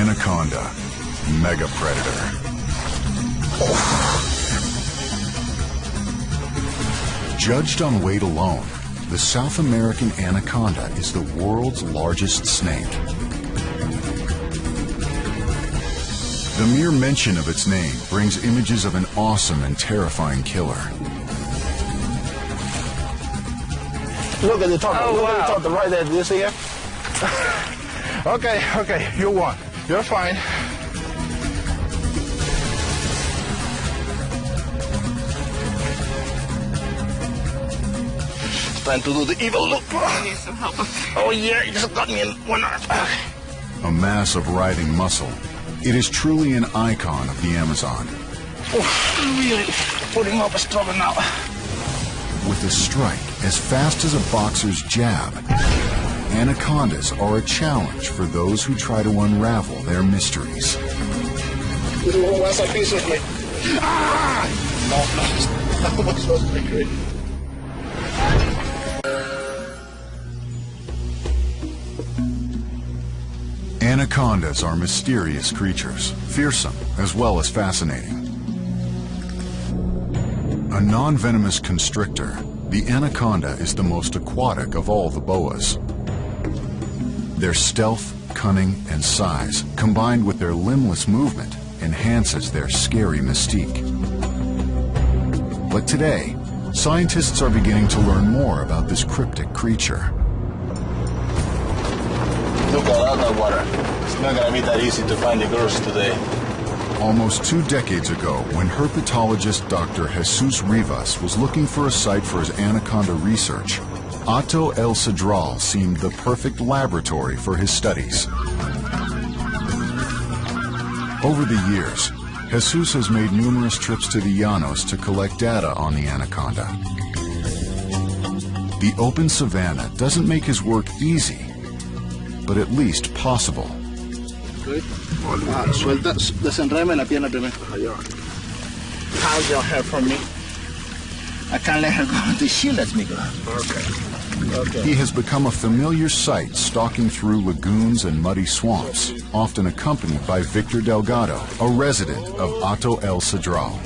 Anaconda, mega predator. Judged on weight alone, the South American anaconda is the world's largest snake. The mere mention of its name brings images of an awesome and terrifying killer. Look at the top. Oh, Look wow. at the top, right there. Do you see it? Okay, you won. You're fine. It's time to do the evil look. I need some help. Oh yeah, you just got me in one arm. A mass of writhing muscle, it is truly an icon of the Amazon. Oh, really putting up a struggle now. With a strike as fast as a boxer's jab, anacondas are a challenge for those who try to unravel their mysteries. This was a piece of me. Ah! No, that was so great. Anacondas are mysterious creatures, fearsome as well as fascinating. A non-venomous constrictor, the anaconda is the most aquatic of all the boas. Their stealth, cunning, and size, combined with their limbless movement, enhances their scary mystique. But today, scientists are beginning to learn more about this cryptic creature. Look at all that water. It's not gonna be that easy to find the girls today. Almost 2 decades ago, when herpetologist Dr. Jesus Rivas was looking for a site for his anaconda research, Hato El Cedral seemed the perfect laboratory for his studies. Over the years, Jesus has made numerous trips to the Llanos to collect data on the anaconda. The open savanna doesn't make his work easy, but at least possible. Suelta, desenrédame la pierna primero. How's your hair from me? I can't let her go until she lets me go. Okay. He has become a familiar sight stalking through lagoons and muddy swamps, often accompanied by Victor Delgado, a resident of Hato El Cedral.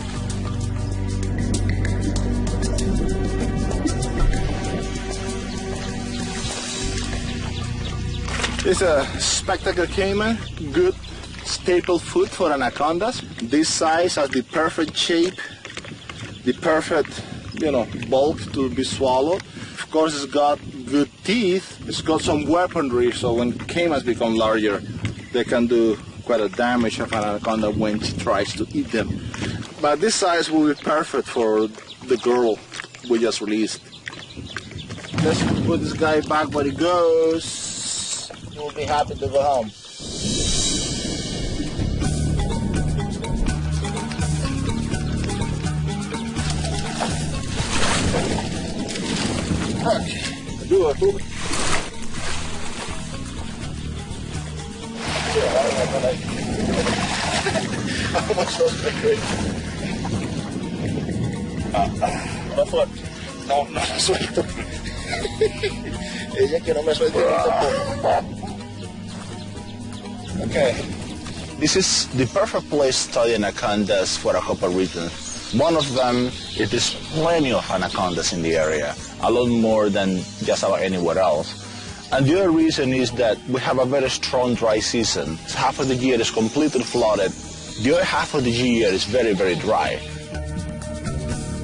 It's a spectacle caiman, good staple food for anacondas. This size has the perfect shape, the perfect, bulk to be swallowed. Of course, it's got good teeth. It's got some weaponry, so when caimans become larger, they can do quite a damage of an anaconda when she tries to eat them. But this size will be perfect for the girl we just released. Let's put this guy back where he goes. We'll be happy to go home. Okay, do it. Almost lost my grip. No foot. No suelto. Ella que no me suelte tampoco. Okay, this is the perfect place to study anacondas for a couple of reasons. One of them, it is plenty of anacondas in the area, a lot more than just about anywhere else. And the other reason is that we have a very strong dry season. Half of the year is completely flooded. The other half of the year is very, very dry.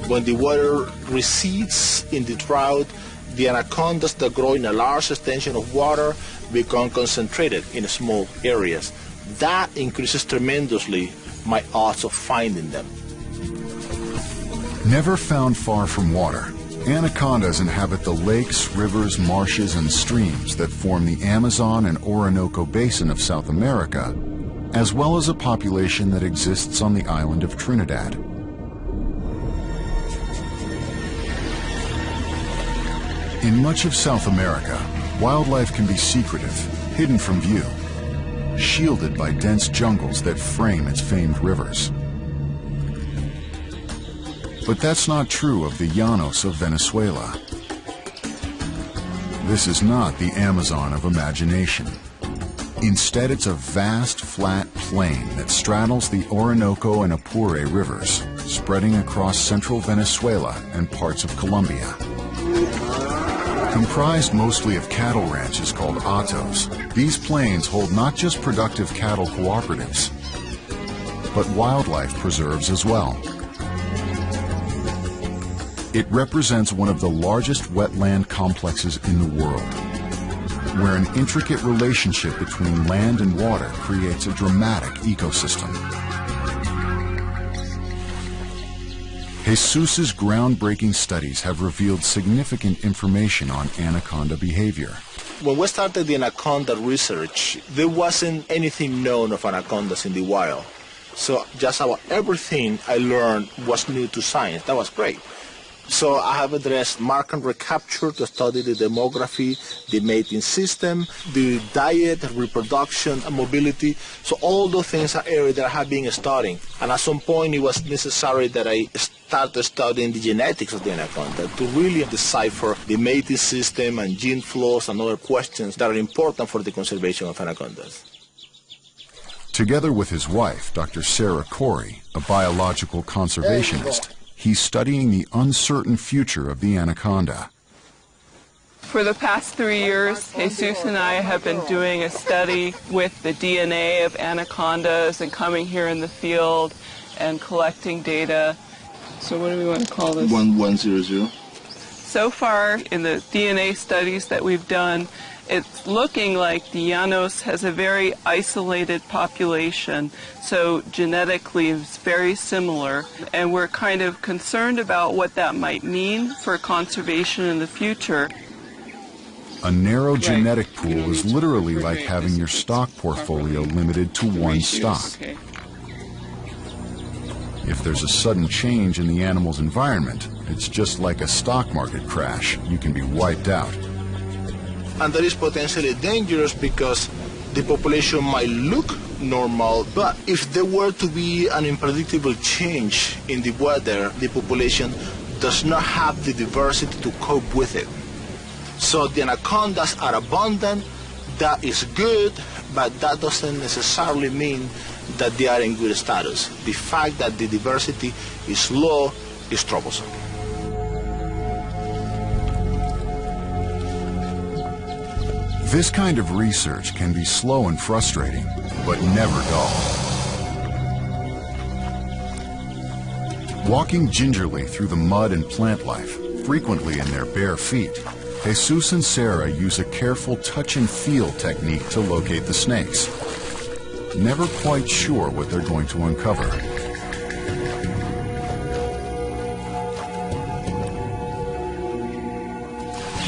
When the water recedes in the drought, the anacondas that grow in a large extension of water become concentrated in small areas. That increases tremendously my odds of finding them. Never found far from water, anacondas inhabit the lakes, rivers, marshes, and streams that form the Amazon and Orinoco Basin of South America, as well as a population that exists on the island of Trinidad. In much of South America, wildlife can be secretive, hidden from view, shielded by dense jungles that frame its famed rivers. But that's not true of the Llanos of Venezuela. This is not the Amazon of imagination. Instead, it's a vast, flat plain that straddles the Orinoco and Apure rivers, spreading across central Venezuela and parts of Colombia. Comprised mostly of cattle ranches called hatos, these plains hold not just productive cattle cooperatives, but wildlife preserves as well. It represents one of the largest wetland complexes in the world, where an intricate relationship between land and water creates a dramatic ecosystem. Jesus's groundbreaking studies have revealed significant information on anaconda behavior. When we started the anaconda research, there wasn't anything known of anacondas in the wild. So just about everything I learned was new to science. That was great. So I have addressed mark and recapture to study the demography, the mating system, the diet, reproduction, and mobility. So all those things are areas that I have been studying. And at some point it was necessary that I started studying the genetics of the anaconda to really decipher the mating system and gene flows and other questions that are important for the conservation of anacondas. Together with his wife, Dr. Sarah Corey, a biological conservationist, he's studying the uncertain future of the anaconda. For the past 3 years, Jesus and I have been doing a study with the DNA of anacondas and coming here in the field and collecting data. So what do we want to call this? 1100. So far, in the DNA studies that we've done, it's looking like the Llanos has a very isolated population, so genetically it's very similar, and we're kind of concerned about what that might mean for conservation in the future. A narrow genetic pool is literally like having your stock portfolio limited to one stock. If there's a sudden change in the animal's environment, it's just like a stock market crash. You can be wiped out. And that is potentially dangerous because the population might look normal, but if there were to be an unpredictable change in the weather, the population does not have the diversity to cope with it. So the anacondas are abundant, that is good, but that doesn't necessarily mean that they are in good status. The fact that the diversity is low is troublesome. This kind of research can be slow and frustrating, but never dull. Walking gingerly through the mud and plant life, frequently in their bare feet, Jesus and Sarah use a careful touch and feel technique to locate the snakes, never quite sure what they're going to uncover.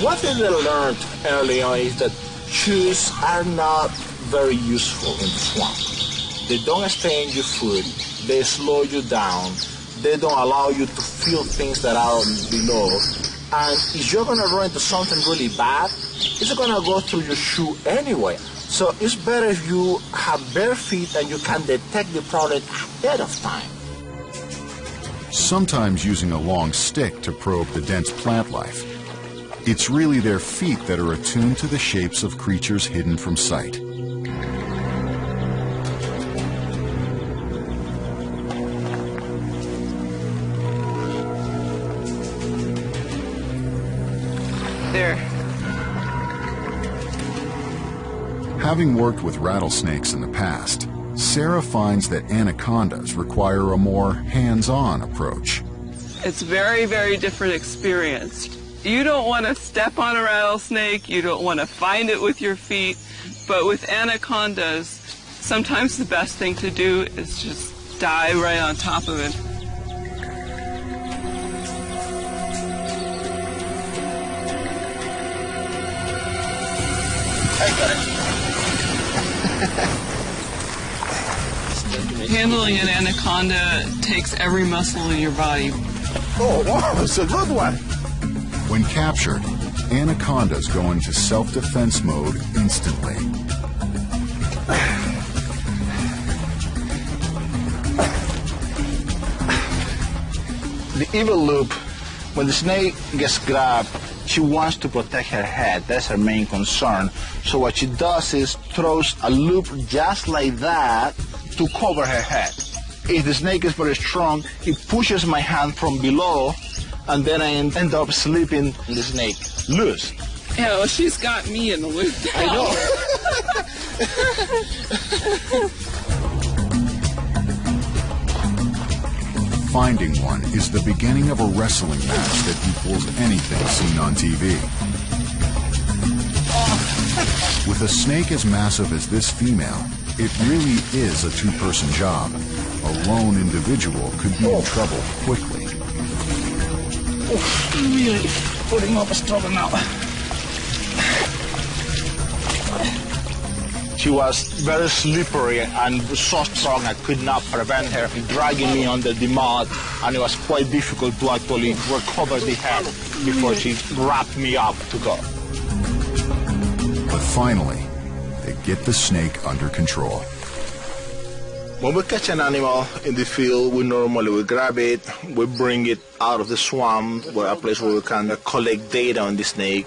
One thing they learned early on is that shoes are not very useful in the swamp. They don't stain your foot, they slow you down, they don't allow you to feel things that are below. And if you're going to run into something really bad, it's going to go through your shoe anyway. So it's better if you have bare feet and you can detect the product ahead of time. Sometimes using a long stick to probe the dense plant life. It's really their feet that are attuned to the shapes of creatures hidden from sight. There. Having worked with rattlesnakes in the past, Sarah finds that anacondas require a more hands-on approach. It's very, very different experience. You don't want to step on a rattlesnake, you don't want to find it with your feet, but with anacondas, sometimes the best thing to do is just dive right on top of it. Handling an anaconda takes every muscle in your body. Oh, wow, it's a good one. When captured, anacondas go into self-defense mode instantly. The evil loop, when the snake gets grabbed, she wants to protect her head. That's her main concern. So what she does is throws a loop just like that to cover her head. If the snake is very strong, it pushes my hand from below, and then I end up slipping the snake loose. Yeah, well, she's got me in the loop now. I know. Finding one is the beginning of a wrestling match that equals anything seen on TV. With a snake as massive as this female, it really is a two-person job. A lone individual could be in trouble quickly. Really putting up a struggle now. She was very slippery and so strong I could not prevent her from dragging me under the mud, and it was quite difficult to actually recover the head before she wrapped me up to go. But finally, they get the snake under control. When we catch an animal in the field, we normally grab it, we bring it out of the swamp, a place where we can collect data on the snake.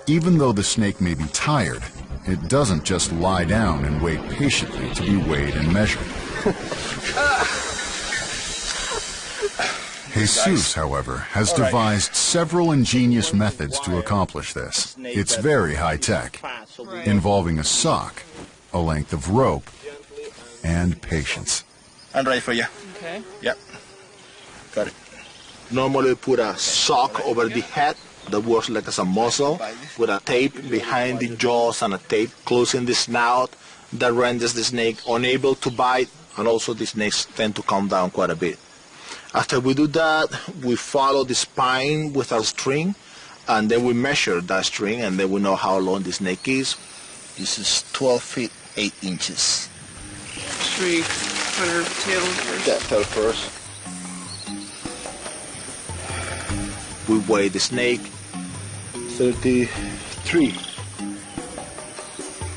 Even though the snake may be tired, it doesn't just lie down and wait patiently to be weighed and measured. Jesus, however, has devised several ingenious methods to accomplish this. It's very high-tech, involving a sock, a length of rope, and patience. I'm ready for you. Okay. Yep. Got it. Normally we put a sock over the head that works like as a muzzle, with a tape behind the jaws and a tape closing the snout that renders the snake unable to bite, and also the snakes tend to calm down quite a bit. After we do that, we follow the spine with a string, and then we measure that string, and then we know how long the snake is. This is 12 feet 8 inches. Should we put her tail first? Yeah, tail first. We weigh the snake, 33.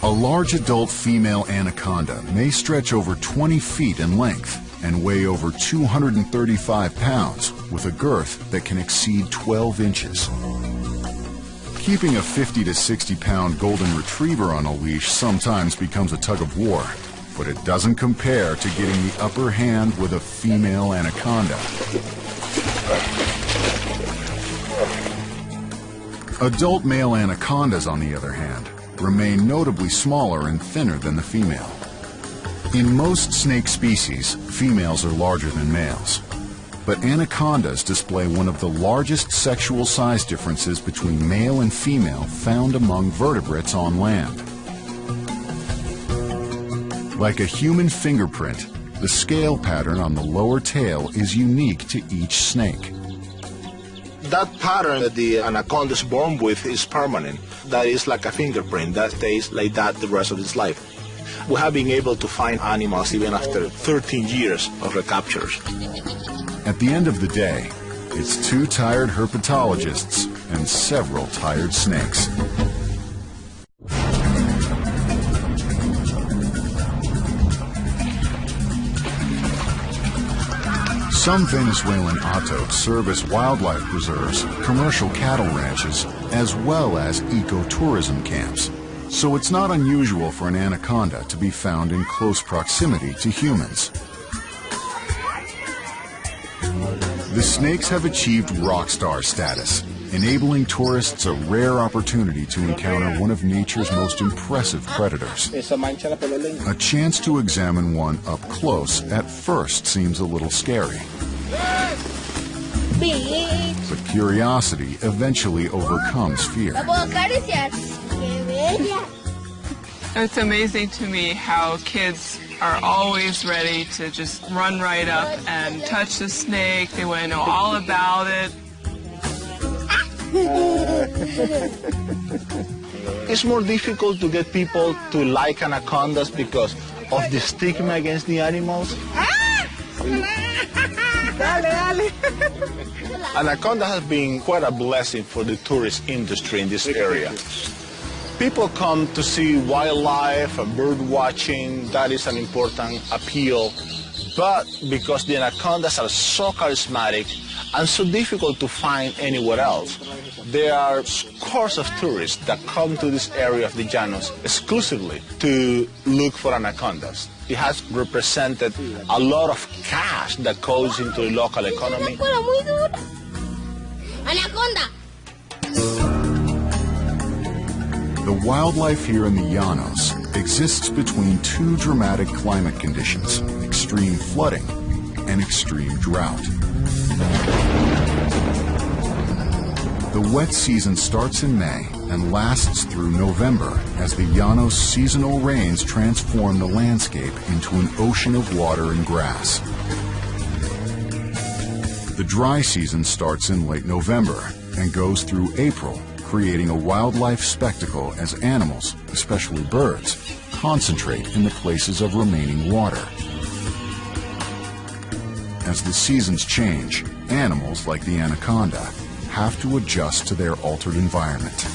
A large adult female anaconda may stretch over 20 feet in length and weigh over 235 pounds with a girth that can exceed 12 inches. Keeping a 50 to 60 pound golden retriever on a leash sometimes becomes a tug of war, but it doesn't compare to getting the upper hand with a female anaconda. Adult male anacondas, on the other hand, remain notably smaller and thinner than the female. In most snake species, females are larger than males, but anacondas display one of the largest sexual size differences between male and female found among vertebrates on land. Like a human fingerprint, the scale pattern on the lower tail is unique to each snake. That pattern that the anaconda is born with is permanent. That is like a fingerprint that stays like that the rest of its life. We have been able to find animals even after 13 years of recaptures. At the end of the day, it's 2 tired herpetologists and several tired snakes. Some Venezuelan hatos serve as wildlife preserves, commercial cattle ranches, as well as ecotourism camps. So it's not unusual for an anaconda to be found in close proximity to humans. The snakes have achieved rock star status, enabling tourists a rare opportunity to encounter one of nature's most impressive predators. A chance to examine one up close at first seems a little scary. But curiosity eventually overcomes fear. It's amazing to me how kids are always ready to just run right up and touch the snake. They want to know all about it. It's more difficult to get people to like anacondas because of the stigma against the animals. Anaconda has been quite a blessing for the tourist industry in this area. People come to see wildlife and bird watching. That is an important appeal. But because the anacondas are so charismatic and so difficult to find anywhere else, There are scores of tourists that come to this area of the Llanos exclusively to look for anacondas. It has represented a lot of cash that goes into the local economy. Anaconda! The wildlife here in the Llanos exists between two dramatic climate conditions, extreme flooding and extreme drought. The wet season starts in May and lasts through November as the Llanos' seasonal rains transform the landscape into an ocean of water and grass. The dry season starts in late November and goes through April, creating a wildlife spectacle as animals, especially birds, concentrate in the places of remaining water. As the seasons change, animals like the anaconda have to adjust to their altered environment.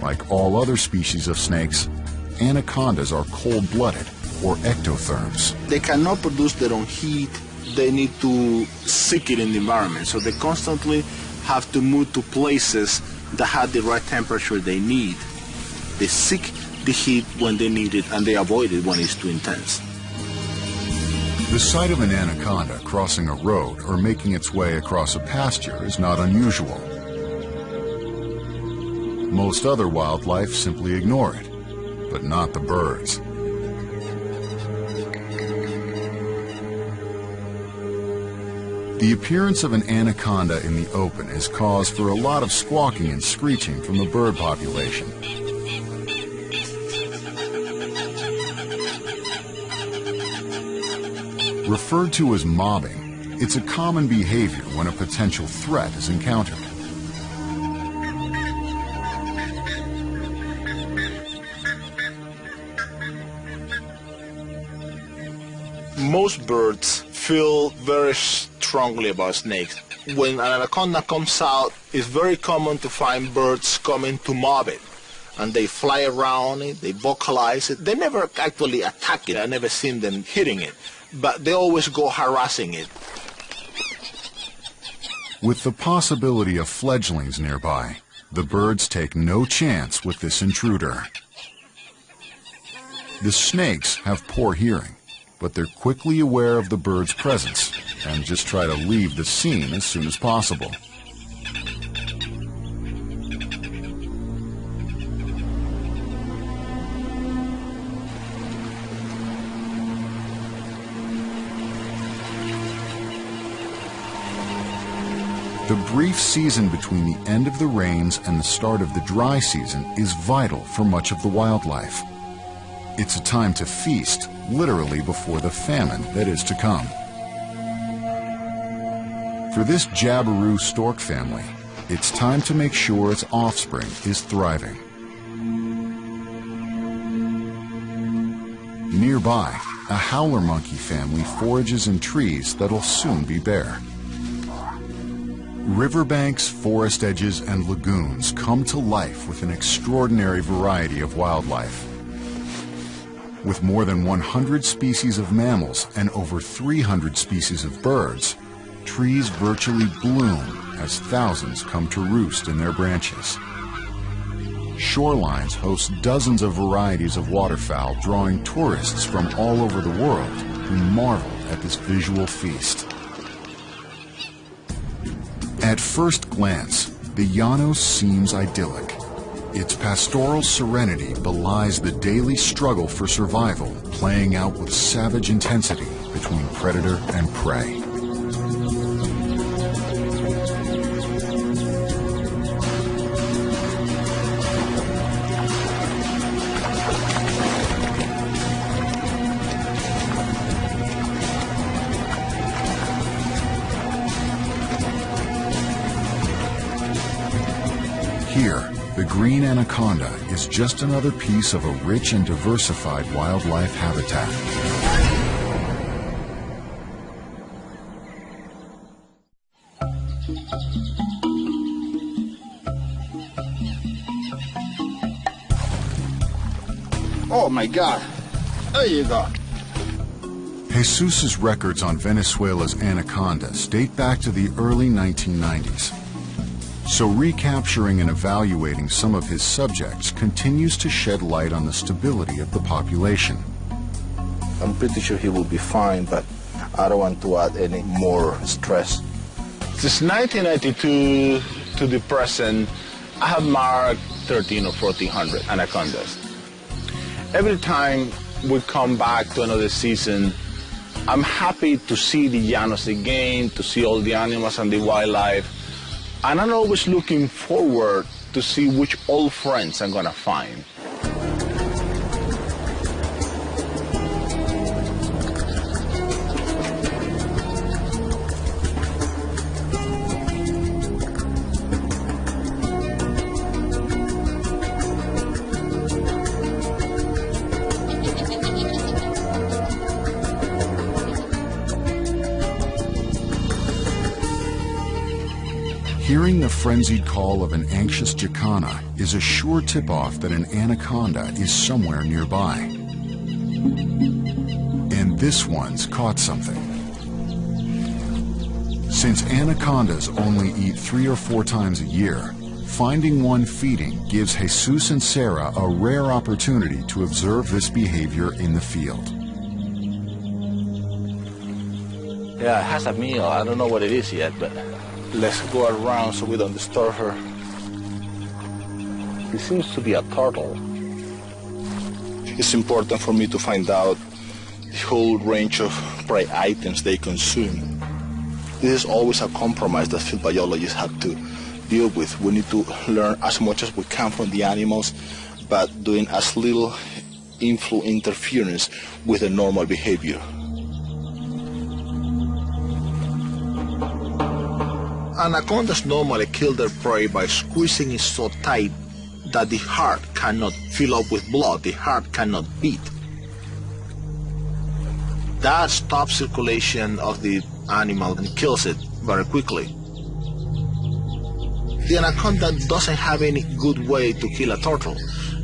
Like all other species of snakes, anacondas are cold-blooded or ectotherms. They cannot produce their own heat. They need to seek it in the environment, so they constantly have to move to places that have the right temperature they need. They seek the heat when they need it, and they avoid it when it's too intense. The sight of an anaconda crossing a road or making its way across a pasture is not unusual. Most other wildlife simply ignore it, but not the birds. The appearance of an anaconda in the open is cause for a lot of squawking and screeching from the bird population. Referred to as mobbing, it's a common behavior when a potential threat is encountered. Most birds feel very strongly about snakes. When an anaconda comes out, it's very common to find birds coming to mob it. And they fly around it, they vocalize it. They never actually attack it. I've never seen them hitting it. But they always go harassing it. With the possibility of fledglings nearby, the birds take no chance with this intruder. The snakes have poor hearing, but they're quickly aware of the bird's presence and just try to leave the scene as soon as possible. The brief season between the end of the rains and the start of the dry season is vital for much of the wildlife. It's a time to feast, literally before the famine that is to come. For this jabiru stork family, it's time to make sure its offspring is thriving. Nearby, a howler monkey family forages in trees that'll soon be bare. Riverbanks, forest edges, and lagoons come to life with an extraordinary variety of wildlife. With more than 100 species of mammals and over 300 species of birds, trees virtually bloom as thousands come to roost in their branches. Shorelines host dozens of varieties of waterfowl, drawing tourists from all over the world who marvel at this visual feast. At first glance, the Llanos seems idyllic. Its pastoral serenity belies the daily struggle for survival, playing out with savage intensity between predator and prey. Here, the green anaconda is just another piece of a rich and diversified wildlife habitat. Oh my God, there you go. Jesus's records on Venezuela's anacondas date back to the early 1990s. So recapturing and evaluating some of his subjects continues to shed light on the stability of the population. I'm pretty sure he will be fine, but I don't want to add any more stress. Since 1992 to the present, I have marked 13 or 1400 anacondas. Every time we come back to another season, I'm happy to see the llanos again, to see all the animals and the wildlife, and I'm always looking forward to see which old friends I'm gonna find. Hearing the frenzied call of an anxious jacana is a sure tip-off that an anaconda is somewhere nearby. And this one's caught something. Since anacondas only eat 3 or 4 times a year, finding one feeding gives Jesus and Sarah a rare opportunity to observe this behavior in the field. Yeah, it has a meal. I don't know what it is yet, but let's go around so we don't disturb her. It seems to be a turtle. It's important for me to find out the whole range of prey items they consume. This is always a compromise that field biologists have to deal with. We need to learn as much as we can from the animals, but doing as little interference with the normal behavior. Anacondas normally kill their prey by squeezing it so tight that the heart cannot fill up with blood, the heart cannot beat. That stops circulation of the animal and kills it very quickly. The anaconda doesn't have any good way to kill a turtle.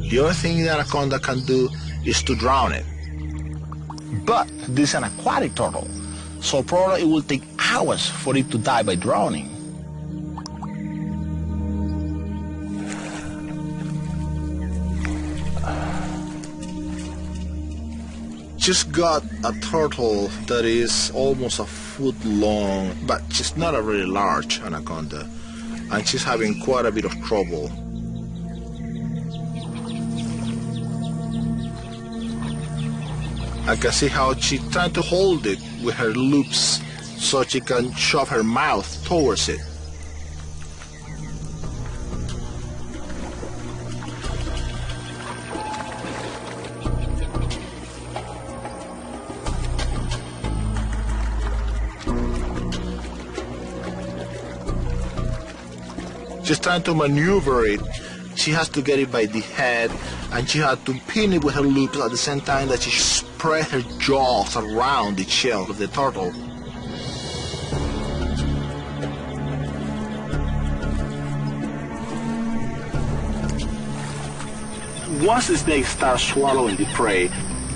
The only thing the anaconda can do is to drown it. But this is an aquatic turtle, so probably it will take hours for it to die by drowning. Just got a turtle that is almost a foot long, but she's not a really large anaconda, and she's having quite a bit of trouble. I can see how she's trying to hold it with her loops so she can shove her mouth towards it. She's trying to maneuver it. She has to get it by the head, and she had to pin it with her loops at the same time that she spread her jaws around the shell of the turtle. Once the snake starts swallowing the prey,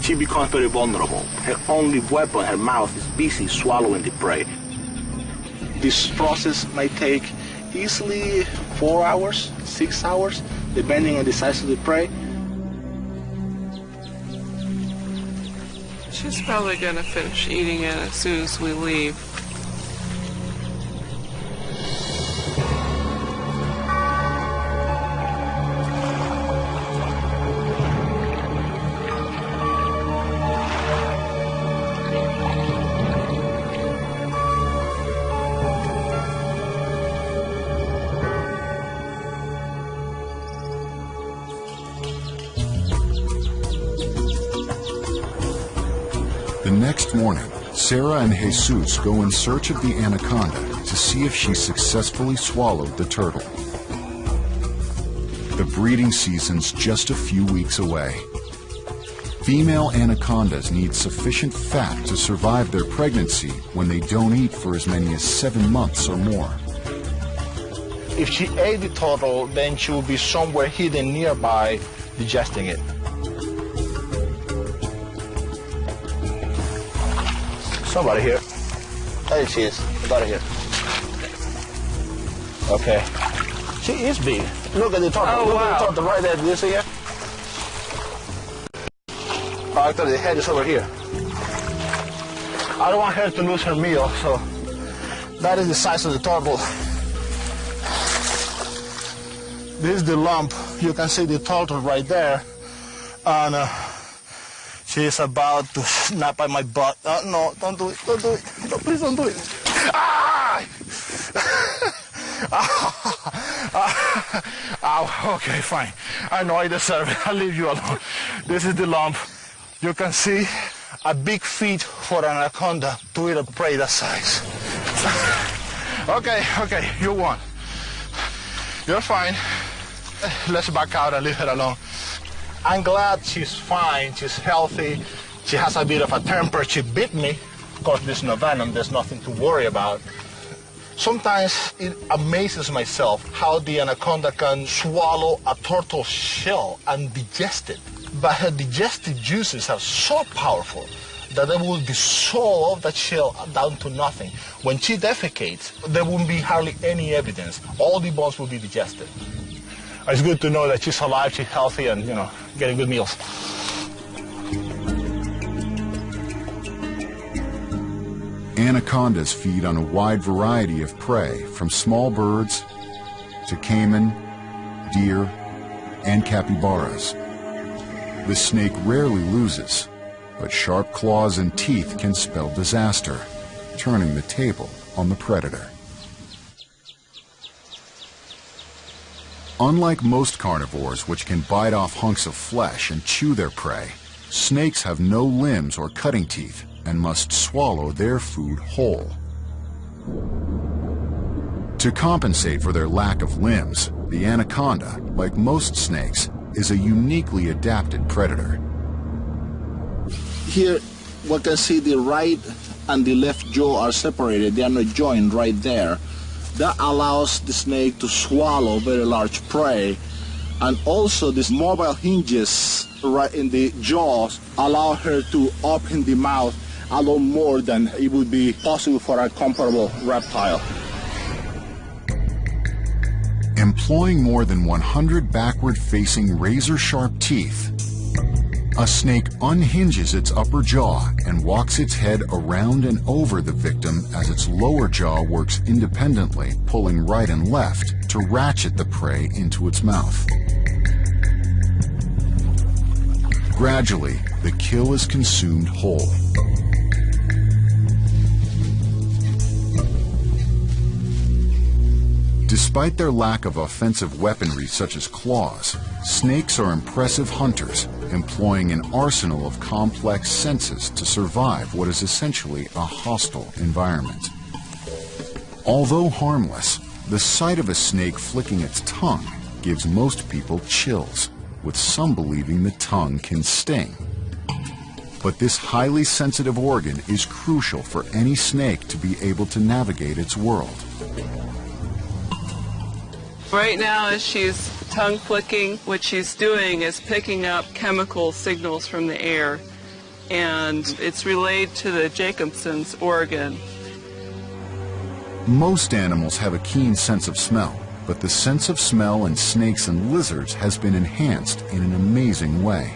she becomes very vulnerable. Her only weapon, her mouth, is busy swallowing the prey. This process might take easily 4 hours, 6 hours, depending on the size of the prey. She's probably going to finish eating it as soon as we leave. The next morning, Sarah and Jesus go in search of the anaconda to see if she successfully swallowed the turtle. The breeding season's just a few weeks away. Female anacondas need sufficient fat to survive their pregnancy when they don't eat for as many as 7 months or more. If she ate the turtle, then she will be somewhere hidden nearby, digesting it. Somebody here. There she is. Somebody here. Okay. She is big. Look at the turtle. Oh, Look wow. at the turtle right there. Do you see it? Oh, actually, the head is over here. I don't want her to lose her meal, so that is the size of the turtle. This is the lump. You can see the turtle right there. And she is about to snap at my butt. No, don't do it. Don't do it. No, please don't do it. Ah! Ow. Okay, fine. I know I deserve it. I'll leave you alone. This is the lump. You can see a big feat for an anaconda to eat a prey that size. Okay, you won. You're fine. Let's back out and leave her alone. I'm glad she's fine, she's healthy. She has a bit of a temper. She bit me. Of course, there's no venom, there's nothing to worry about. Sometimes it amazes myself how the anaconda can swallow a turtle shell and digest it. But her digestive juices are so powerful that they will dissolve that shell down to nothing. When she defecates, there won't be hardly any evidence. All the bones will be digested. It's good to know that she's alive, she's healthy, and, you know, getting good meals. Anacondas feed on a wide variety of prey, from small birds to caiman, deer, and capybaras. The snake rarely loses, but sharp claws and teeth can spell disaster, turning the table on the predator. Unlike most carnivores, which can bite off hunks of flesh and chew their prey, snakes have no limbs or cutting teeth and must swallow their food whole. To compensate for their lack of limbs, the anaconda, like most snakes, is a uniquely adapted predator. Here, one can see the right and the left jaw are separated. They are not joined right there. That allows the snake to swallow very large prey. And also these mobile hinges right in the jaws allow her to open the mouth a lot more than it would be possible for a comparable reptile. Employing more than 100 backward-facing razor-sharp teeth, a snake unhinges its upper jaw and walks its head around and over the victim as its lower jaw works independently, pulling right and left to ratchet the prey into its mouth. Gradually, the kill is consumed whole. Despite their lack of offensive weaponry such as claws, snakes are impressive hunters, employing an arsenal of complex senses to survive what is essentially a hostile environment. Although harmless, the sight of a snake flicking its tongue gives most people chills, with some believing the tongue can sting. But this highly sensitive organ is crucial for any snake to be able to navigate its world. Right now, as she's tongue flicking, what she's doing is picking up chemical signals from the air, and it's relayed to the Jacobson's organ. Most animals have a keen sense of smell, but the sense of smell in snakes and lizards has been enhanced in an amazing way.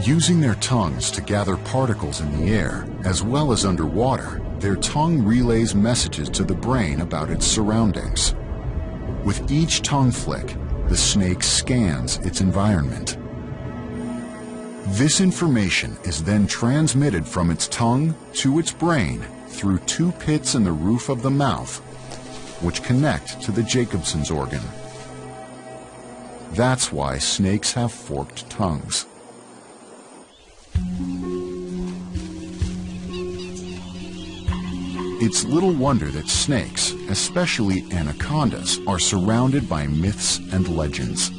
Using their tongues to gather particles in the air, as well as underwater, their tongue relays messages to the brain about its surroundings. With each tongue flick, the snake scans its environment. This information is then transmitted from its tongue to its brain through two pits in the roof of the mouth, which connect to the Jacobson's organ. That's why snakes have forked tongues. It's little wonder that snakes, especially anacondas, are surrounded by myths and legends.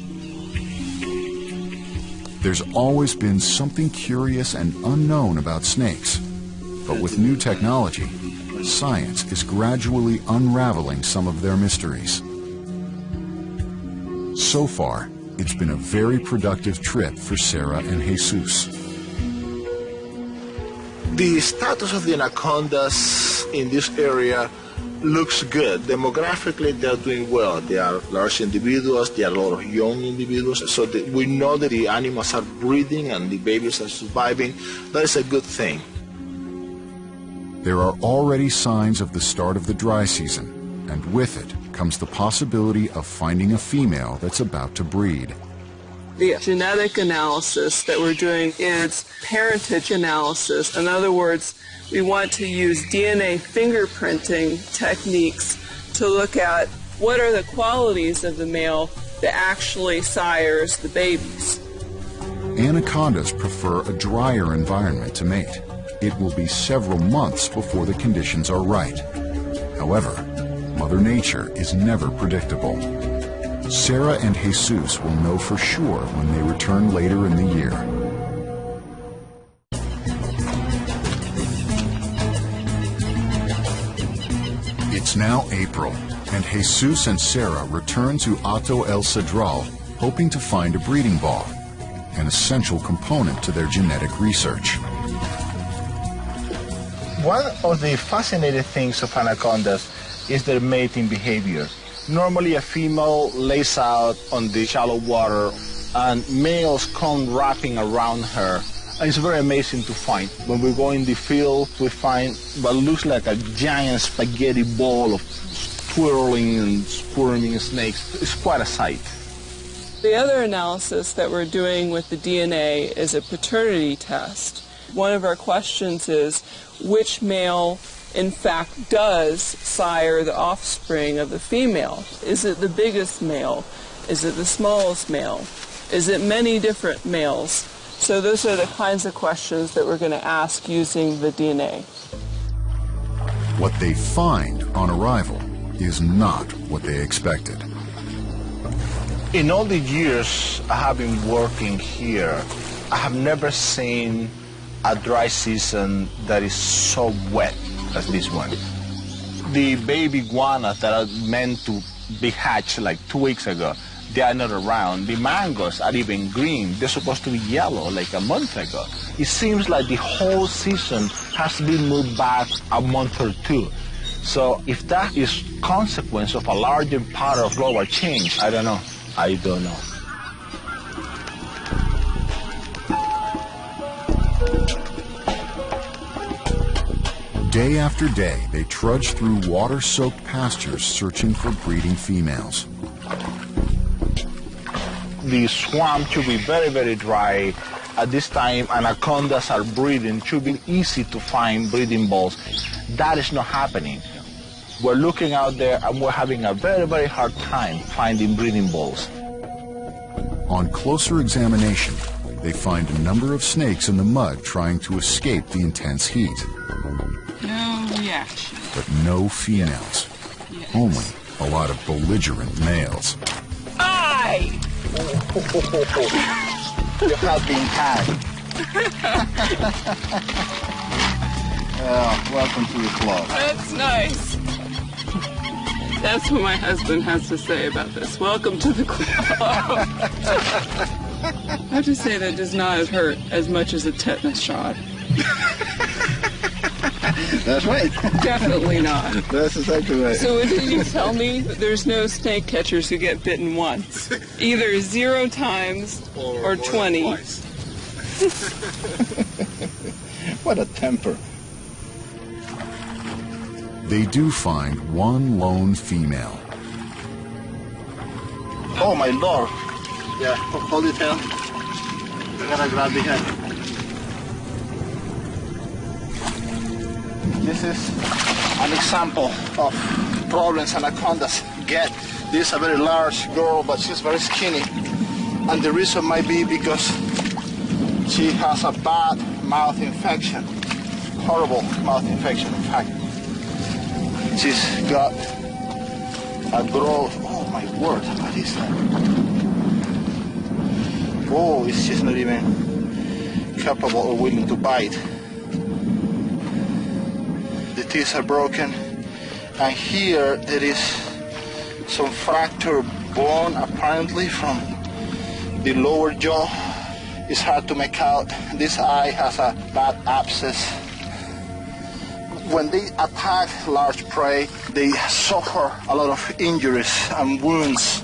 There's always been something curious and unknown about snakes, but with new technology, science is gradually unraveling some of their mysteries. So far, it's been a very productive trip for Sarah and Jesus. The status of the anacondas in this area looks good. Demographically, they're doing well. They are large individuals. There are a lot of young individuals. So we know that the animals are breeding and the babies are surviving. That is a good thing. There are already signs of the start of the dry season, and with it comes the possibility of finding a female that's about to breed. The genetic analysis that we're doing is parentage analysis. In other words, we want to use DNA fingerprinting techniques to look at what are the qualities of the male that actually sires the babies. Anacondas prefer a drier environment to mate. It will be several months before the conditions are right. However, Mother Nature is never predictable. Sarah and Jesus will know for sure when they return later in the year. It's now April, and Jesus and Sarah return to Hato El Cedral, hoping to find a breeding ball, an essential component to their genetic research. One of the fascinating things of anacondas is their mating behavior. Normally a female lays out on the shallow water and males come wrapping around her. And it's very amazing to find. When we go in the field, we find what looks like a giant spaghetti ball of twirling and squirming snakes. It's quite a sight. The other analysis that we're doing with the DNA is a paternity test. One of our questions is which male in fact does sire the offspring of the female. Is it the biggest male? Is it the smallest male? Is it many different males? So those are the kinds of questions that we're going to ask using the DNA. What they find on arrival is not what they expected. In all the years I have been working here, I have never seen a dry season that is so wet as this one. The baby iguanas that are meant to be hatched like 2 weeks ago, they are not around. The mangoes are even green. They're supposed to be yellow like a month ago. It seems like the whole season has been moved back a month or two. So if that is consequence of a larger part of global change, I don't know. I don't know. Day after day, they trudge through water-soaked pastures searching for breeding females. The swamp should be very, very dry. At this time, anacondas are breeding. It should be easy to find breeding balls. That is not happening. We're looking out there and we're having a very, very hard time finding breeding balls. On closer examination, they find a number of snakes in the mud trying to escape the intense heat. No reaction. But no females. Yes. Only a lot of belligerent males. Aye! You have been had. Welcome to the club. That's nice. That's what my husband has to say about this. Welcome to the club. I have to say that does not hurt as much as a tetanus shot. That's right. Definitely not. That's exactly right. So what did you tell me? There's no snake catchers who get bitten once. Either 0 times or 20. What a temper. They do find one lone female. Oh my Lord. Yeah, hold it down. I gotta grab the head. This is an example of problems anacondas get. This is a very large girl, but she's very skinny. And the reason might be because she has a bad mouth infection. Horrible mouth infection, in fact. She's got a growth. Oh my word, what is that? Oh, she's not even capable or willing to bite. The teeth are broken, and here there is some fractured bone apparently from the lower jaw. It's hard to make out. This eye has a bad abscess. When they attack large prey, they suffer a lot of injuries and wounds,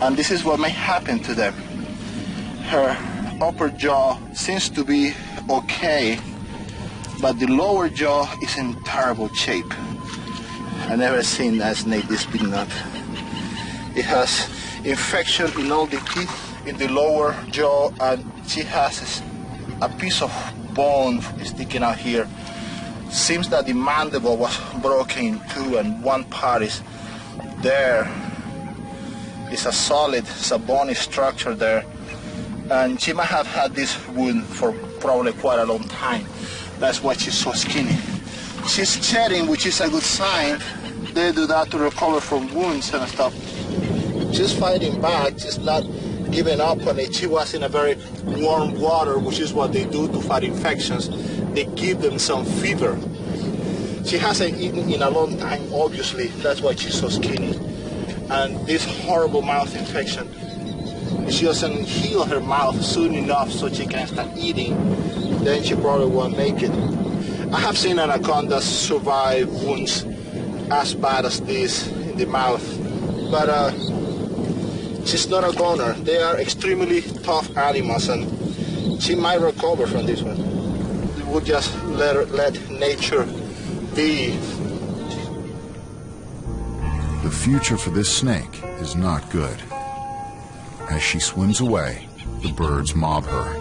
and this is what may happen to them. Her upper jaw seems to be okay, but the lower jaw is in terrible shape. I've never seen a snake this big up. It has infection in all the teeth in the lower jaw, and she has a piece of bone sticking out here. Seems that the mandible was broken in two and one part is there. It's a solid, it's a bony structure there. And she might have had this wound for probably quite a long time. That's why she's so skinny. She's shedding, which is a good sign. They do that to recover from wounds and stuff. She's fighting back, she's not giving up on it. She was in a very warm water, which is what they do to fight infections. They give them some fever. She hasn't eaten in a long time, obviously. That's why she's so skinny. And this horrible mouth infection, she doesn't heal her mouth soon enough so she can start eating, then she probably won't make it. I have seen anacondas survive wounds as bad as this in the mouth, but she's not a goner. They are extremely tough animals, and she might recover from this one. We'll just let nature be. The future for this snake is not good. As she swims away, the birds mob her.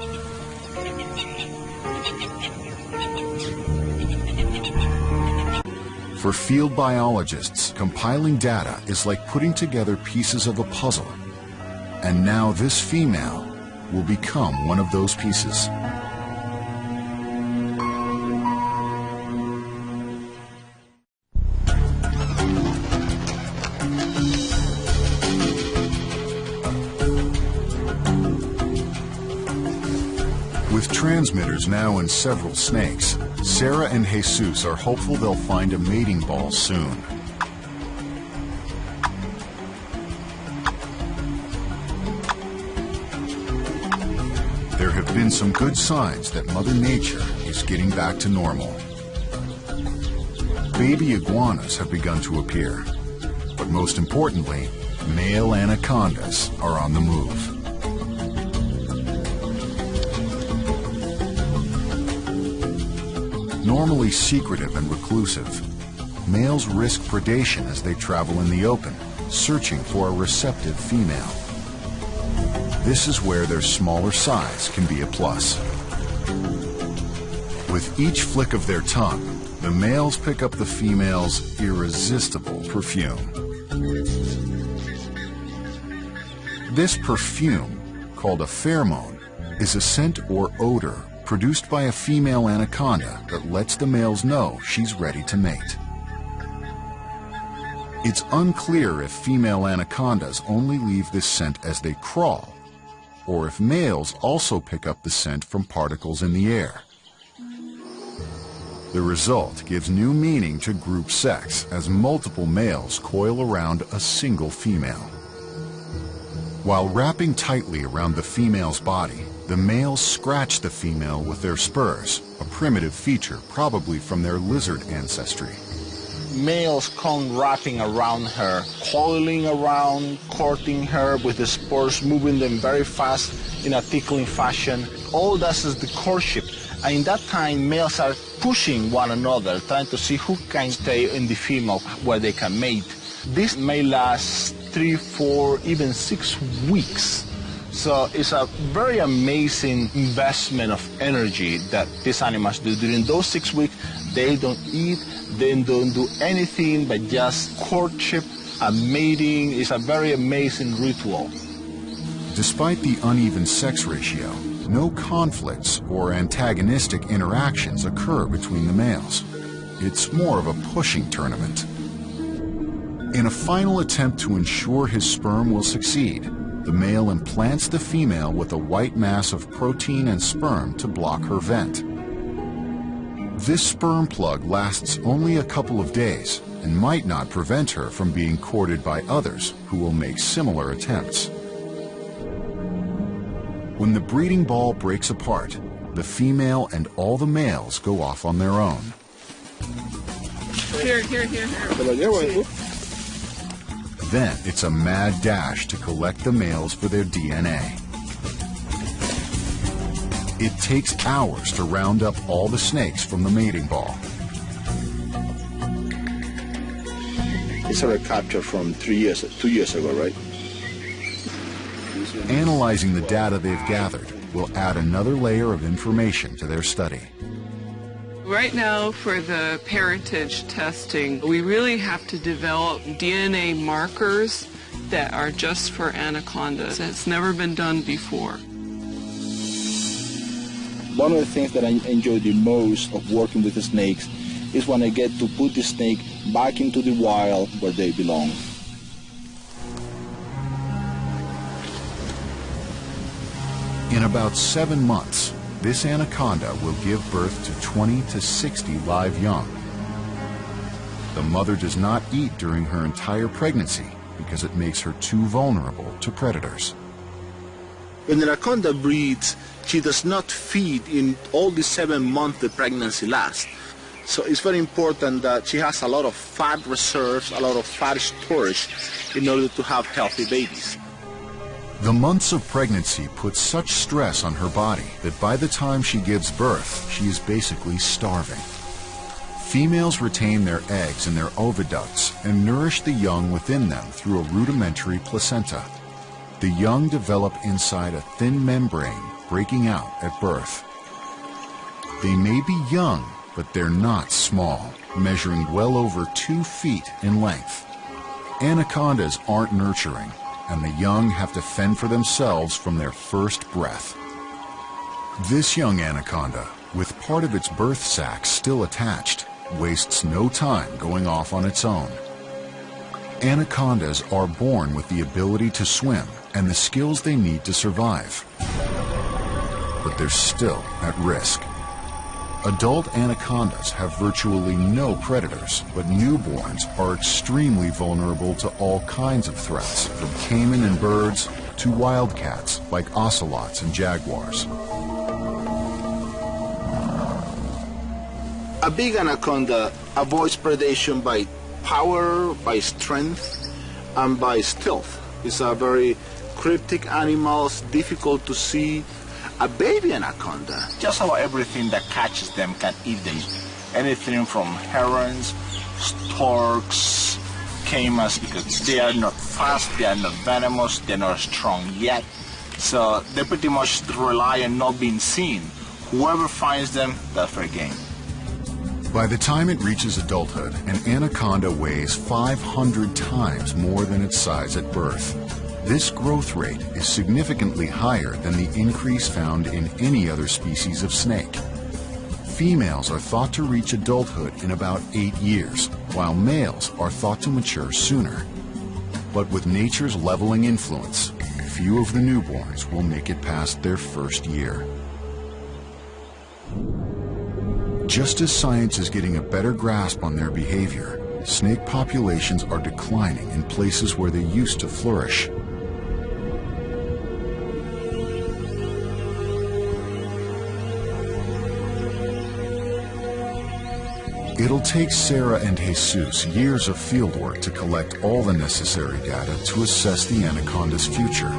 For field biologists, compiling data is like putting together pieces of a puzzle. And now this female will become one of those pieces. With transmitters now in several snakes, Sarah and Jesus are hopeful they'll find a mating ball soon. There have been some good signs that Mother Nature is getting back to normal. Baby iguanas have begun to appear, but most importantly, male anacondas are on the move. Normally secretive and reclusive, males risk predation as they travel in the open, searching for a receptive female. This is where their smaller size can be a plus. With each flick of their tongue, the males pick up the female's irresistible perfume. This perfume, called a pheromone, is a scent or odor produced by a female anaconda that lets the males know she's ready to mate. It's unclear if female anacondas only leave this scent as they crawl, or if males also pick up the scent from particles in the air. The result gives new meaning to group sex as multiple males coil around a single female. While wrapping tightly around the female's body, the males scratch the female with their spurs, a primitive feature probably from their lizard ancestry. Males come wrapping around her, coiling around, courting her with the spurs, moving them very fast in a tickling fashion. All that is the courtship. And in that time, males are pushing one another, trying to see who can stay in the female where they can mate. This may last 3, 4, even 6 weeks. So it's a very amazing investment of energy that these animals do. During those 6 weeks, they don't eat, they don't do anything but just courtship and mating. It's a very amazing ritual. Despite the uneven sex ratio, no conflicts or antagonistic interactions occur between the males. It's more of a pushing tournament. In a final attempt to ensure his sperm will succeed, the male implants the female with a white mass of protein and sperm to block her vent. This sperm plug lasts only a couple of days and might not prevent her from being courted by others who will make similar attempts. When the breeding ball breaks apart, the female and all the males go off on their own. Here. Then it's a mad dash to collect the males for their DNA. It takes hours to round up all the snakes from the mating ball. It's a capture from 2 years ago, right? Analyzing the data they've gathered will add another layer of information to their study. Right now, for the parentage testing, we really have to develop DNA markers that are just for anacondas. It's never been done before. One of the things that I enjoy the most of working with the snakes is when I get to put the snake back into the wild where they belong. In about 7 months, this anaconda will give birth to 20 to 60 live young. The mother does not eat during her entire pregnancy because it makes her too vulnerable to predators. When the anaconda breeds, she does not feed in all the 7 months the pregnancy lasts. So it's very important that she has a lot of fat reserves, a lot of fat storage in order to have healthy babies. The months of pregnancy put such stress on her body that by the time she gives birth, she is basically starving. Females retain their eggs in their oviducts and nourish the young within them through a rudimentary placenta. The young develop inside a thin membrane, breaking out at birth. They may be young, but they're not small, measuring well over 2 feet in length. Anacondas aren't nurturing, and the young have to fend for themselves from their first breath. This young anaconda, with part of its birth sac still attached, wastes no time going off on its own. Anacondas are born with the ability to swim and the skills they need to survive. But they're still at risk. Adult anacondas have virtually no predators, but newborns are extremely vulnerable to all kinds of threats, from caiman and birds to wildcats like ocelots and jaguars. A big anaconda avoids predation by power, by strength, and by stealth. It's a very cryptic animal, it's difficult to see. A baby anaconda, just about everything that catches them can eat them. Anything from herons, storks, caimans, because they are not fast, they are not venomous, they're not strong yet. So they pretty much rely on not being seen. Whoever finds them, that's fair game. By the time it reaches adulthood, an anaconda weighs 500 times more than its size at birth. This growth rate is significantly higher than the increase found in any other species of snake. Females are thought to reach adulthood in about 8 years, while males are thought to mature sooner. But with nature's leveling influence, few of the newborns will make it past their first year. Just as science is getting a better grasp on their behavior, snake populations are declining in places where they used to flourish. It'll take Sarah and Jesus years of fieldwork to collect all the necessary data to assess the anaconda's future.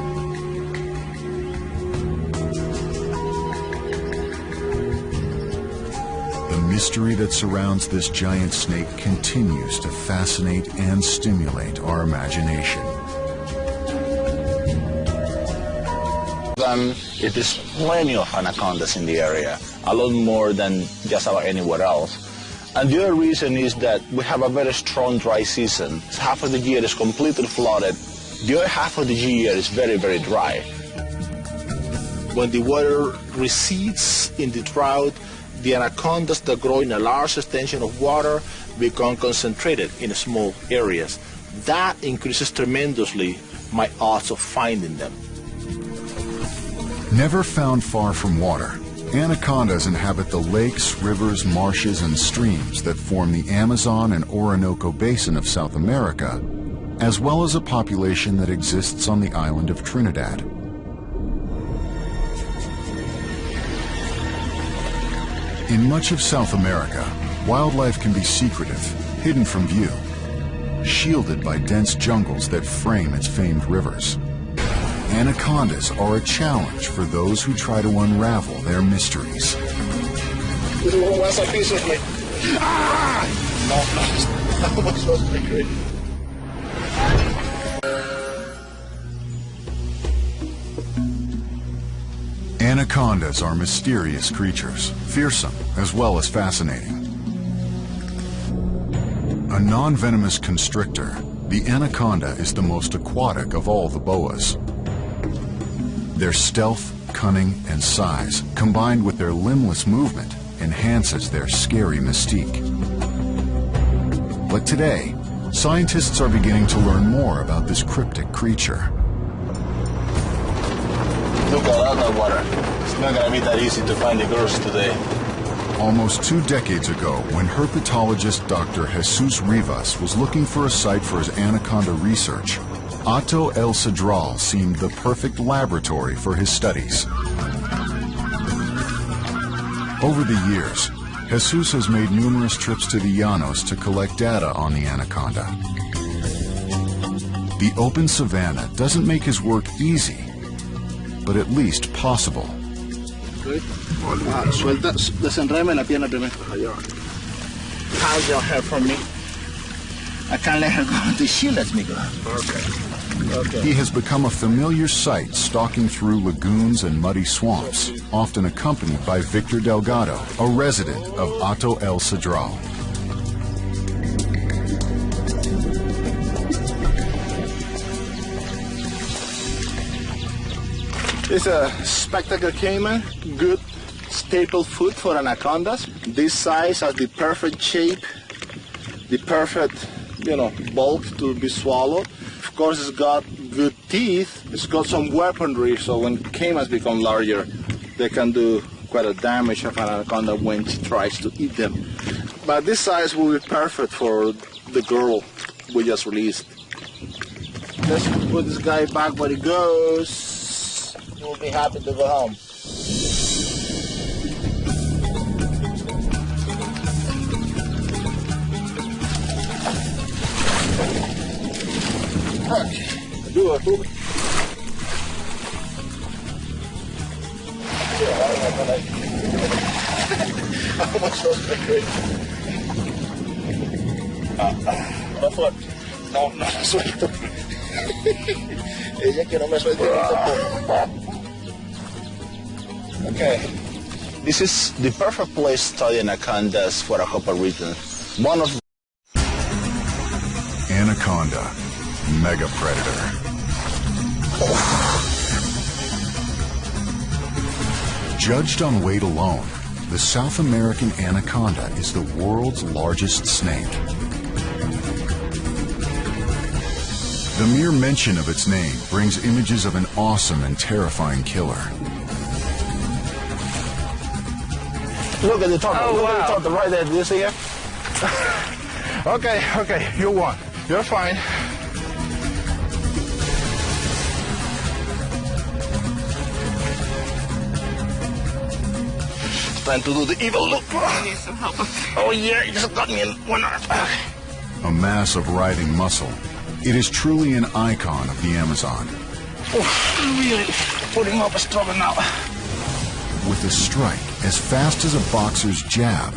The mystery that surrounds this giant snake continues to fascinate and stimulate our imagination. It is plenty of anacondas in the area, a lot more than just about anywhere else. And the other reason is that we have a very strong dry season. Half of the year is completely flooded. The other half of the year is very, very dry. When the water recedes in the drought, the anacondas that grow in a large extension of water become concentrated in small areas. That increases tremendously my odds of finding them. Never found far from water, anacondas inhabit the lakes, rivers, marshes, and streams that form the Amazon and Orinoco Basin of South America, as well as a population that exists on the island of Trinidad. In much of South America, wildlife can be secretive, hidden from view, shielded by dense jungles that frame its famed rivers. Anacondas are a challenge for those who try to unravel their mysteries. This one wants a piece of me. Ah! No, that was great. Anacondas are mysterious creatures, fearsome as well as fascinating. A non-venomous constrictor, the anaconda is the most aquatic of all the boas. Their stealth, cunning, and size, combined with their limbless movement, enhances their scary mystique. But today, scientists are beginning to learn more about this cryptic creature. Look at all that water. It's not gonna be that easy to find the girls today. Almost 2 decades ago, when herpetologist Dr. Jesus Rivas was looking for a site for his anaconda research, Hato El Cedral seemed the perfect laboratory for his studies. Over the years, Jesus has made numerous trips to the Llanos to collect data on the anaconda. The open savanna doesn't make his work easy, but at least possible. Suelta, desenrédame la pierna primero. How's your hair from me? I can't let her go until she lets me go. Okay. He has become a familiar sight stalking through lagoons and muddy swamps, often accompanied by Victor Delgado, a resident of Hato El Cedral. It's a spectacle caiman, good staple food for anacondas. This size has the perfect shape, the perfect, bulk to be swallowed. Of course, it's got good teeth. It's got some weaponry, so when caimans become larger, they can do quite a damage of an anaconda when she tries to eat them. But this size will be perfect for the girl we just released. Let's put this guy back where he goes. We'll be happy to go home. Okay, do it, Ruby. Almost so great. No foot. No, suelto. Ella que no me suelte. Okay. This is the perfect place to study anacondas for a couple of reasons. One of Anaconda, mega predator. Judged on weight alone, the South American anaconda is the world's largest snake. The mere mention of its name brings images of an awesome and terrifying killer. Look at the top. Oh, Look wow. at the top, right there. Do you see it? Okay, you won. You're fine. It's time to do the evil look. I need some help. Oh yeah, you just got me in one arm. A mass of writhing muscle, it is truly an icon of the Amazon. Oh, really putting up a struggle now. With a strike as fast as a boxer's jab,